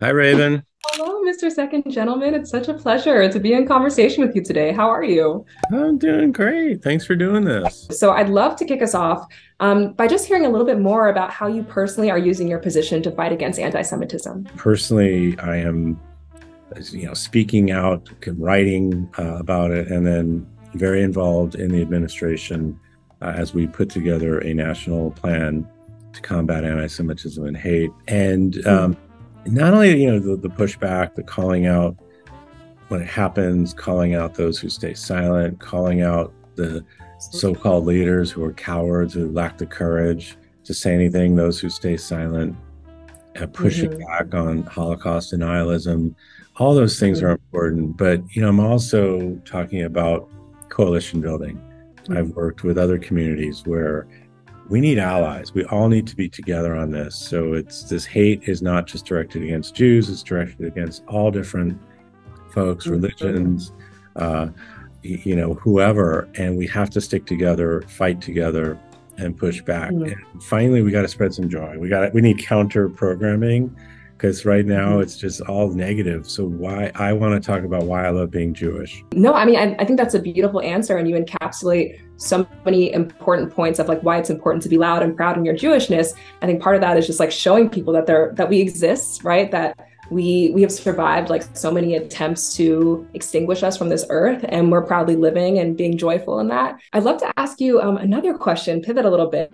Hi, Raven. Hello, Mr. Second Gentleman. It's such a pleasure to be in conversation with you today. How are you? I'm doing great. Thanks for doing this. So, I'd love to kick us off by just hearing a little bit more about how you personally are using your position to fight against anti-Semitism. Personally, I am, speaking out, writing about it, and then very involved in the administration as we put together a national plan to combat anti-Semitism and hate. And Mm, not only, the pushback, the calling out when it happens, calling out those who stay silent, calling out the absolutely. so-called leaders who are cowards, who lack the courage to say anything, those who stay silent, pushing Hmm. back on Holocaust denialism. All those things are Hmm. important. But, I'm also talking about coalition building. I've worked with other communities where we need allies. We all need to be together on this. So it's this hate is not just directed against Jews, it's directed against all different folks, Hmm. religions, uh, whoever, and we have to stick together, fight together, and push back. Hmm. And finally, we got to spread some joy. We need counter programming because right now Hmm. it's just all negative. So why I want to talk about why I love being Jewish. No, I think that's a beautiful answer, and you encapsulate so many important points of like why it's important to be loud and proud in your Jewishness. I think part of that is just like showing people that we exist, right? That we have survived like so many attempts to extinguish us from this earth, and we're proudly living and being joyful in that. I'd love to ask you another question, pivot a little bit.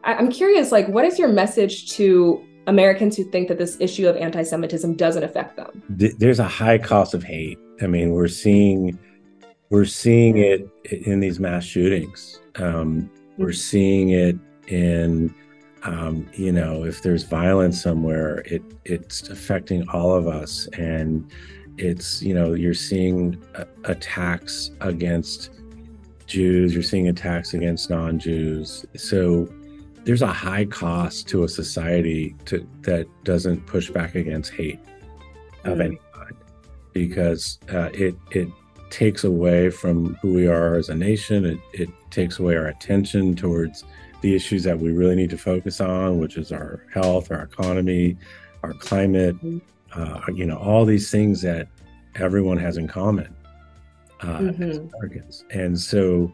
I'm curious, like, what is your message to Americans who think that this issue of anti-Semitism doesn't affect them? There's a high cost of hate. I mean, we're seeing it in these mass shootings. We're seeing it in, if there's violence somewhere, it's affecting all of us, and you're seeing attacks against Jews, you're seeing attacks against non-Jews. So there's a high cost to a society that doesn't push back against hate of any Mm. kind because it takes away from who we are as a nation. It takes away our attention towards the issues that we really need to focus on, which is our health, our economy, our climate, all these things that everyone has in common as Mm-hmm. Americans. And so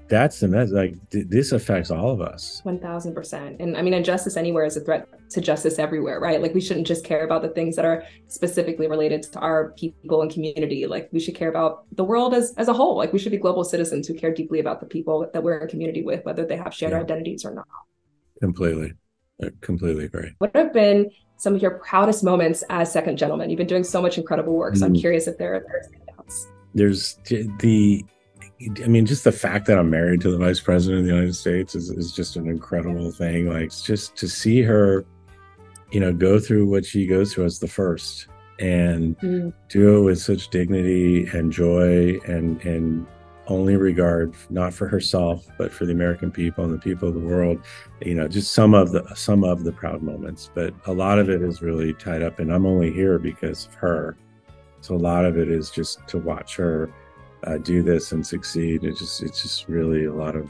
that's the message. Like this affects all of us. 1000%. And I mean, injustice anywhere is a threat to justice everywhere, right? Like, we shouldn't just care about the things that are specifically related to our people and community. Like, we should care about the world as a whole. Like, we should be global citizens who care deeply about the people that we're in community with, whether they have shared Yeah, identities or not. completely. I completely agree. What have been some of your proudest moments as second gentleman? You've been doing so much incredible work. So I'm Mm. curious if there are standouts. There's I mean, just the fact that I'm married to the vice president of the United States is just an incredible thing. Like, it's just to see her, go through what she goes through as the first and Mm. do it with such dignity and joy and only regard, not for herself, but for the American people and the people of the world. Just some of the proud moments, but a lot of it is really tied up, and I'm only here because of her. So a lot of it is just to watch her do this and succeed. It's just really a lot of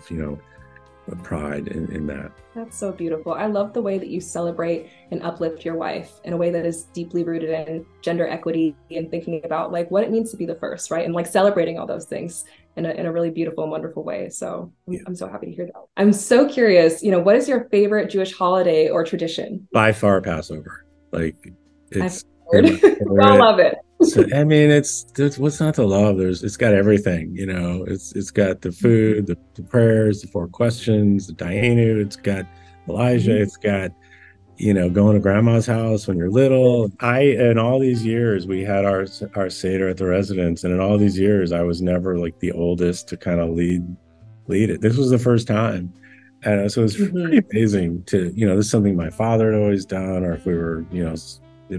pride in that. That's so beautiful. I love the way that you celebrate and uplift your wife in a way that is deeply rooted in gender equity and thinking about like what it means to be the first, right? And like celebrating all those things in a really beautiful and wonderful way. So I'm, Yeah. I'm so happy to hear that. I'm so curious, what is your favorite Jewish holiday or tradition? By far Passover. Like I've it's heard. been my We all favorite. love it. So I mean, it's what's not to love. It's got everything. It's got the food, the prayers, the four questions, the Dayenu. It's got Elijah. It's got going to grandma's house when you're little. In all these years we had our Seder at the residence, and in all these years I was never like the oldest to kind of lead it. This was the first time. And so it's Mhm. pretty amazing to, this is something my father had always done, or if we were,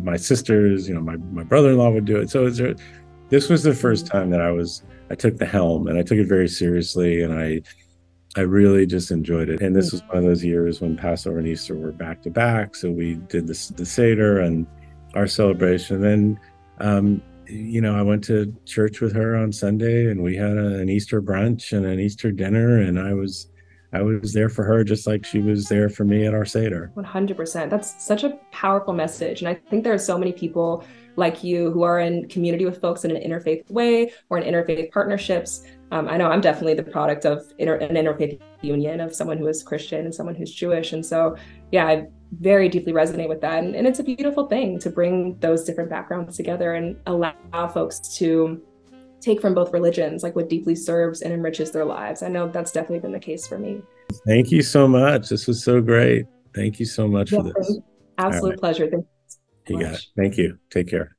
my sisters, my brother-in-law would do it. So this was the first Mhm. time that I took the helm and I took it very seriously. And I really just enjoyed it. And this was one of those years when Passover and Easter were back to back. So we did the Seder and our celebration. Then, I went to church with her on Sunday, and we had an Easter brunch and an Easter dinner. And I was there for her just like she was there for me at our Seder. 100%. That's such a powerful message. And I think there are so many people like you who are in community with folks in an interfaith way or in interfaith partnerships. I know I'm definitely the product of an interfaith union of someone who is Christian and someone who's Jewish. And so, yeah, I very deeply resonate with that. And it's a beautiful thing to bring those different backgrounds together and allow folks to take from both religions, like what deeply serves and enriches their lives. I know that's definitely been the case for me. Thank you so much. This was so great. Thank you so much Yeah, for this. All right. absolute pleasure. Thank you so You got it. much. Thank you. Take care.